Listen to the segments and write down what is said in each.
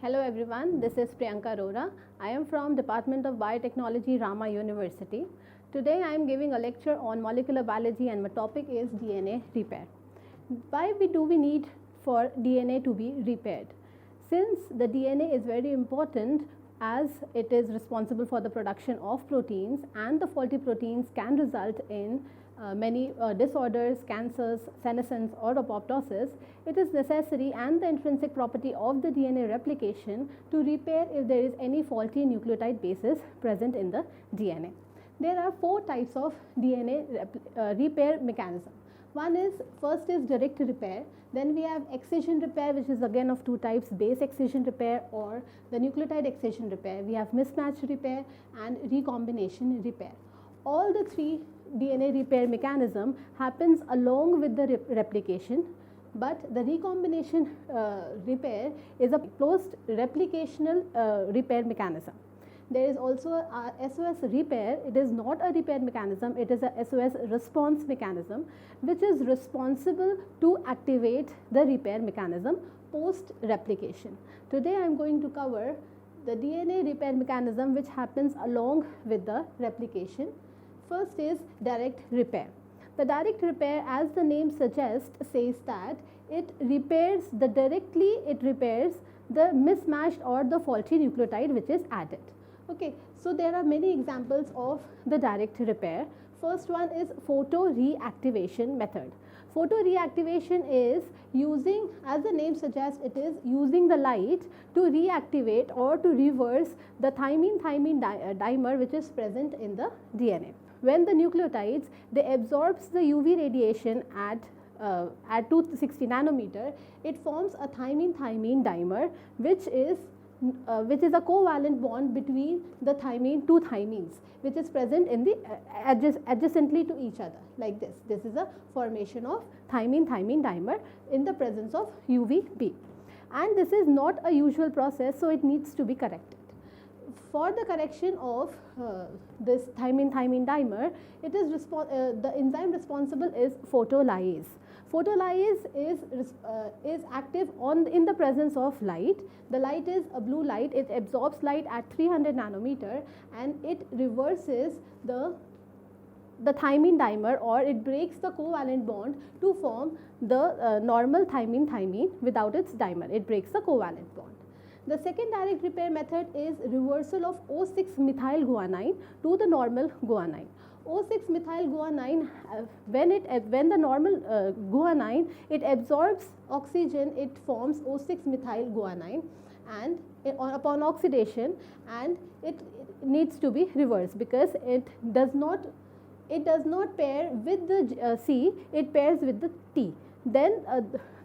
Hello everyone, this is Priyanka Arora. I am from Department of Biotechnology, Rama University. Today I am giving a lecture on molecular biology and my topic is DNA repair. Why do we need for DNA to be repaired? Since the DNA is very important as it is responsible for the production of proteins and the faulty proteins can result in many disorders, cancers, senescence or apoptosis, it is necessary and the intrinsic property of the DNA replication to repair if there is any faulty nucleotide bases present in the DNA. There are four types of DNA repair mechanism. First is direct repair, then we have excision repair, which is again of two types, base excision repair or the nucleotide excision repair. We have mismatch repair and recombination repair. All the three DNA repair mechanism happens along with the replication, but the recombination repair is a closed replicational repair mechanism. There is also a SOS repair. It is not a repair mechanism, it is a SOS response mechanism which is responsible to activate the repair mechanism post replication. Today I am going to cover the DNA repair mechanism which happens along with the replication. First is direct repair. The direct repair, as the name suggests, says that it repairs the mismatched or the faulty nucleotide which is added. Okay, so there are many examples of the direct repair. First one is photo reactivation method. Photo reactivation is using, as the name suggests, it is using the light to reactivate or to reverse the thymine-thymine dimer which is present in the DNA. When the nucleotides, they absorbs the UV radiation at 260 nanometer, it forms a thymine-thymine dimer which is a covalent bond between the two thymines which is present in the adjacently to each other like this. This is a formation of thymine-thymine dimer in the presence of UVB, and this is not a usual process, so it needs to be corrected. For the correction of this thymine-thymine dimer, it is the enzyme responsible is photolyase. Photolyase is active in the presence of light. The light is a blue light. It absorbs light at 300 nanometer and it reverses the thymine dimer, or it breaks the covalent bond to form the normal thymine-thymine without its dimer. It breaks the covalent bond. The second direct repair method is reversal of O6-methyl guanine to the normal guanine. O6-methyl guanine, when the normal guanine, it absorbs oxygen, it forms O6-methyl guanine, and upon oxidation, and it needs to be reversed because it does not pair with the C, it pairs with the T. Then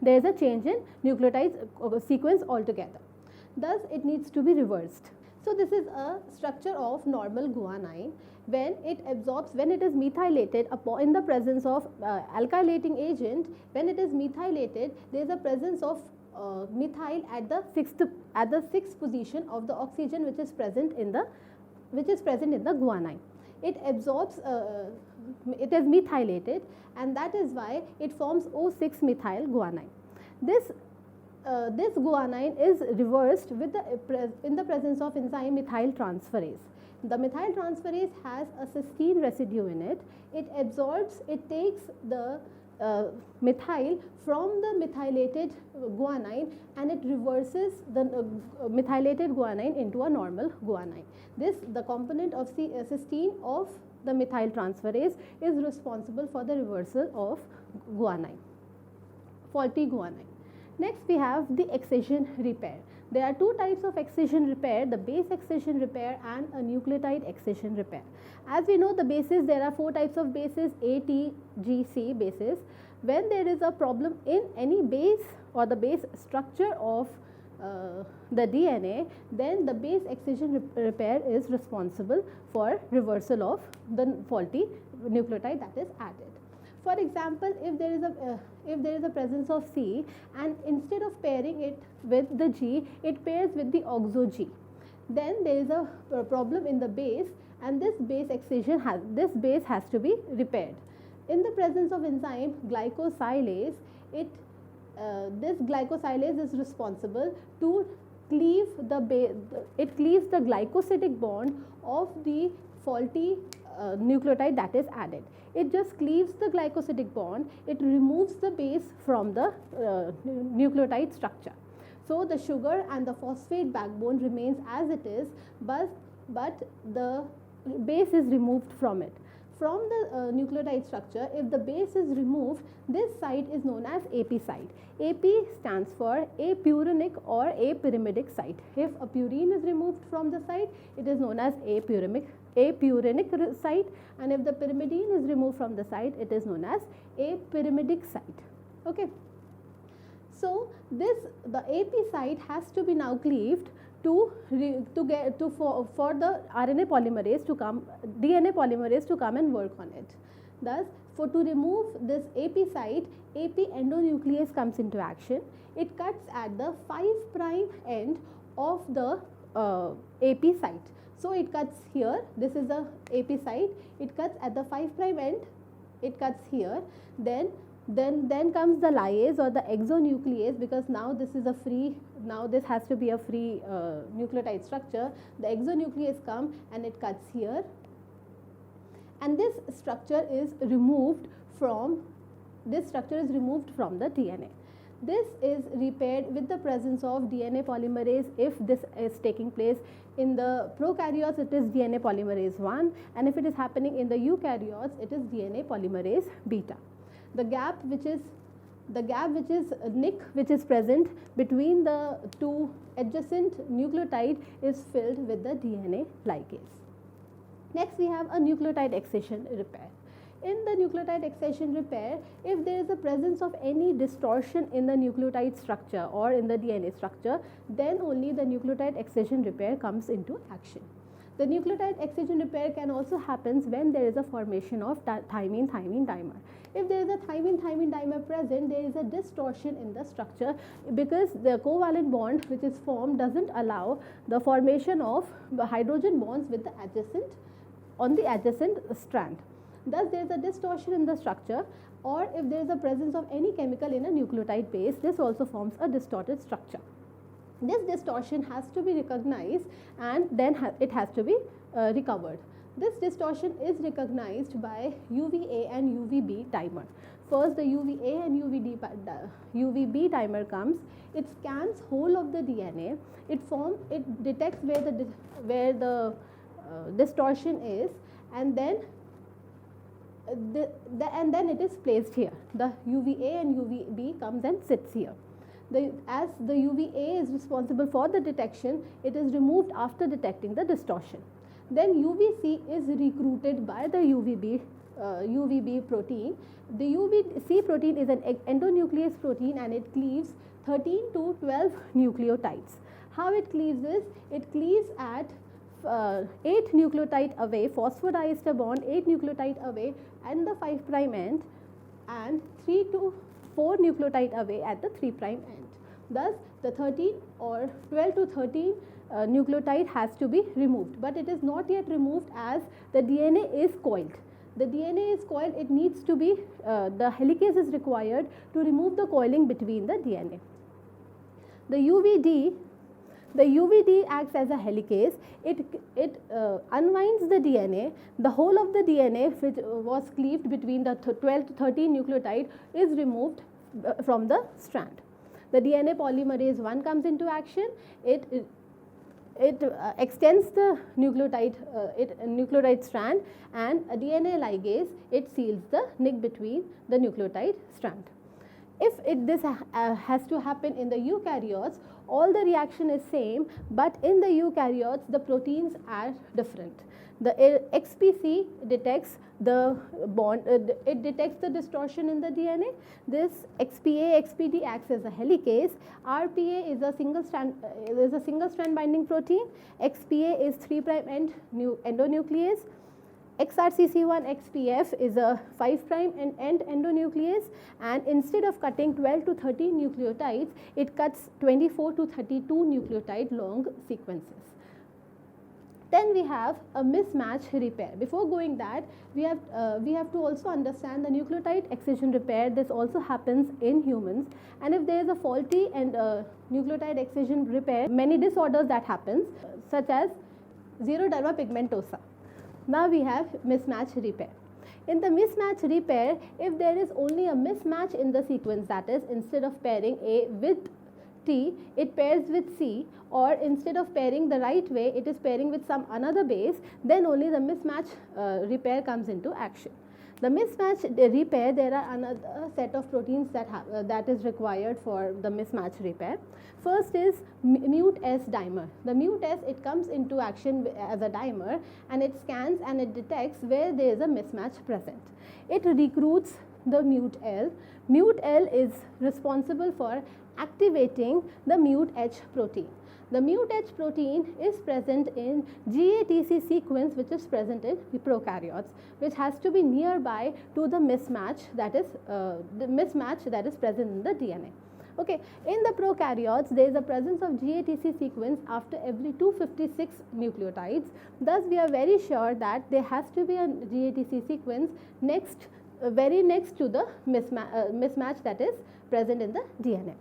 there is a change in nucleotide sequence altogether. Thus, it needs to be reversed. So, this is a structure of normal guanine. When it is methylated in the presence of alkylating agent, when it is methylated, there is a presence of methyl at the sixth position of the oxygen which is present in the guanine. It absorbs, it is methylated, and that is why it forms O6-methyl guanine. This guanine is reversed in the presence of enzyme methyl transferase. The methyl transferase has a cysteine residue in it. It takes the methyl from the methylated guanine and it reverses the methylated guanine into a normal guanine. The component of cysteine of the methyl transferase is responsible for the reversal of faulty guanine. Next, we have the excision repair. There are two types of excision repair, the base excision repair and a nucleotide excision repair. As we know the bases, there are four types of bases, A, T, G, C bases. When there is a problem in any base or the base structure of the DNA, then the base excision repair is responsible for reversal of the faulty nucleotide that is added. For example, if there is a presence of C and instead of pairing it with the G, it pairs with the oxo G, then there is a problem in the base, and this base has to be repaired. In the presence of enzyme glycosylase, this glycosylase is responsible to cleave it cleaves the glycosidic bond of the faulty nucleotide that is added. It just cleaves the glycosidic bond, it removes the base from the nucleotide structure. So the sugar and the phosphate backbone remains as it is, but the base is removed from it. From the nucleotide structure, if the base is removed, this site is known as AP site. AP stands for apurinic or apyrimidic site. If a purine is removed from the site, it is known as apurinic site, and if the pyrimidine is removed from the site, it is known as apyrimidic site. Okay. So the AP site has to be now cleaved for the DNA polymerase to come and work on it. Thus, to remove this AP site, AP endonuclease comes into action. It cuts at the 5' end of the AP site. So it cuts here. This is the AP site. It cuts at the 5' end. It cuts here. Then comes the lyase or the exonuclease, because now this has to be a free nucleotide structure. The exonuclease come and it cuts here, and this structure is removed from the DNA. This is repaired with the presence of DNA polymerase. If this is taking place in the prokaryotes, it is DNA polymerase 1, and if it is happening in the eukaryotes, it is DNA polymerase beta. The gap which is NIC, which is present between the two adjacent nucleotide, is filled with the DNA ligase. Next, we have a nucleotide accession repair. In the nucleotide accession repair, if there is a presence of any distortion in the nucleotide structure or in the DNA structure, then only the nucleotide accession repair comes into action. The nucleotide accession repair can also happen when there is a formation of thymine-thymine dimer. If there is a thymine-thymine dimer present, there is a distortion in the structure, because the covalent bond which is formed doesn't allow the formation of the hydrogen bonds with the adjacent strand. Thus, there is a distortion in the structure, or if there is a presence of any chemical in a nucleotide base, this also forms a distorted structure. This distortion has to be recognized and then it has to be recovered. This distortion is recognized by UVA and UVB dimer. First, the UVA and UVB dimer comes. It scans whole of the DNA. It detects where the distortion is, and then it is placed here. The UVA and UVB comes and sits here. As the UVA is responsible for the detection, it is removed after detecting the distortion. Then UVC is recruited by the UVB protein. The UVC protein is an endonuclease protein, and it cleaves 13 to 12 nucleotides. How it cleaves is, it cleaves at 8 nucleotide away, phosphodiester bond 8 nucleotide away and the 5' end, and 3 to 4 nucleotide away at the 3' end. Thus, the 13 or 12 to 13 nucleotide has to be removed, but it is not yet removed as the DNA is coiled. The DNA is coiled, it needs to be, the helicase is required to remove the coiling between the DNA. The UVD acts as a helicase. It unwinds the DNA. The whole of the DNA which was cleaved between the 12 to 13 nucleotide is removed from the strand. The DNA polymerase 1 comes into action. It extends the nucleotide strand, and a DNA ligase, it seals the nick between the nucleotide strand. If this has to happen in the eukaryotes, all the reaction is same, but in the eukaryotes the proteins are different. The XPC detects the bond, it detects the distortion in the DNA. This XPA, XPD acts as a helicase. RPA is a single strand binding protein. XPA is 3' end endonuclease. XRCC1 XPF is a 5' end endonuclease, and instead of cutting 12 to 13 nucleotides, it cuts 24 to 32 nucleotide long sequences. Then we have a mismatch repair. Before going that, we have to also understand the nucleotide excision repair. This also happens in humans, and if there is a faulty and nucleotide excision repair, many disorders that happens, such as xeroderma pigmentosa. Now we have mismatch repair. In the mismatch repair, if there is only a mismatch in the sequence, that is, instead of pairing A with T, it pairs with C, or instead of pairing the right way, it is pairing with some another base, then only the mismatch repair comes into action. The mismatch repair, there are another set of proteins that is required for the mismatch repair. First is mut-S dimer. The mut-S, it comes into action as a dimer, and it scans and it detects where there is a mismatch present. It recruits the mut-L. Mut-L is responsible for activating the mut-H protein. The mut-H protein is present in GATC sequence, which is present in the prokaryotes, which has to be nearby to the mismatch that is present in the DNA. Okay, in the prokaryotes, there is a presence of GATC sequence after every 256 nucleotides. Thus, we are very sure that there has to be a GATC sequence very next to the mismatch that is present in the DNA.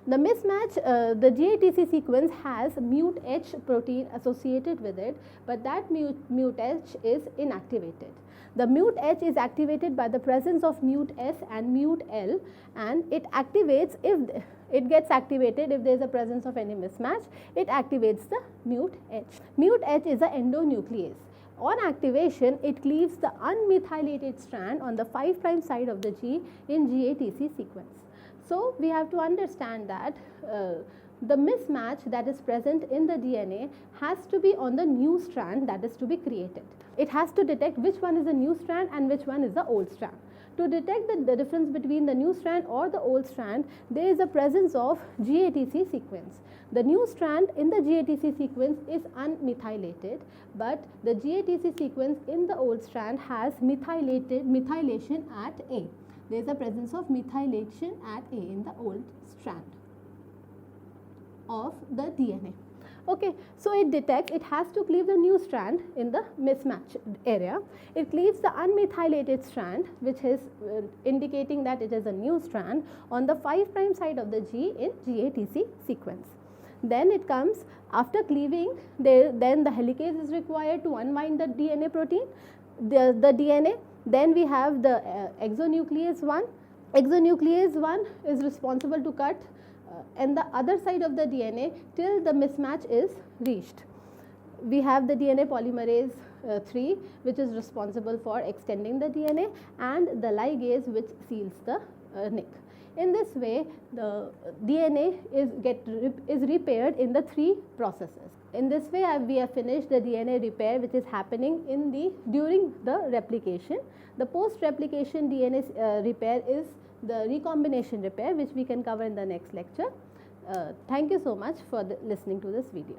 The mismatch, the GATC sequence has mut-H protein associated with it, but that mut-H is inactivated. The mut-H is activated by the presence of mut-S and mut-L, and it activates if it gets activated if there is a presence of any mismatch, it activates the mut-H. Mut-H is an endonuclease. On activation, it cleaves the unmethylated strand on the 5' side of the G in GATC sequence. So, we have to understand that the mismatch that is present in the DNA has to be on the new strand that is to be created. It has to detect which one is the new strand and which one is the old strand. To detect the difference between the new strand or the old strand, there is a presence of GATC sequence. The new strand in the GATC sequence is unmethylated, but the GATC sequence in the old strand has methylation at A. There is a presence of methylation at A in the old strand of the DNA. Okay, so it detects, it has to cleave the new strand in the mismatch area. It cleaves the unmethylated strand, which is indicating that it is a new strand on the 5' side of the G in GATC sequence. Then it comes, after cleaving, then the helicase is required to unwind the DNA protein, the DNA. Then we have the exonuclease 1. Exonuclease 1 is responsible to cut and the other side of the DNA till the mismatch is reached. We have the DNA polymerase 3, which is responsible for extending the DNA, and the ligase, which seals the nick. In this way, the DNA is repaired in the 3 processes. In this way, we have finished the DNA repair, which is happening during the replication. The post-replication DNA repair is the recombination repair, which we can cover in the next lecture. Thank you so much for listening to this video.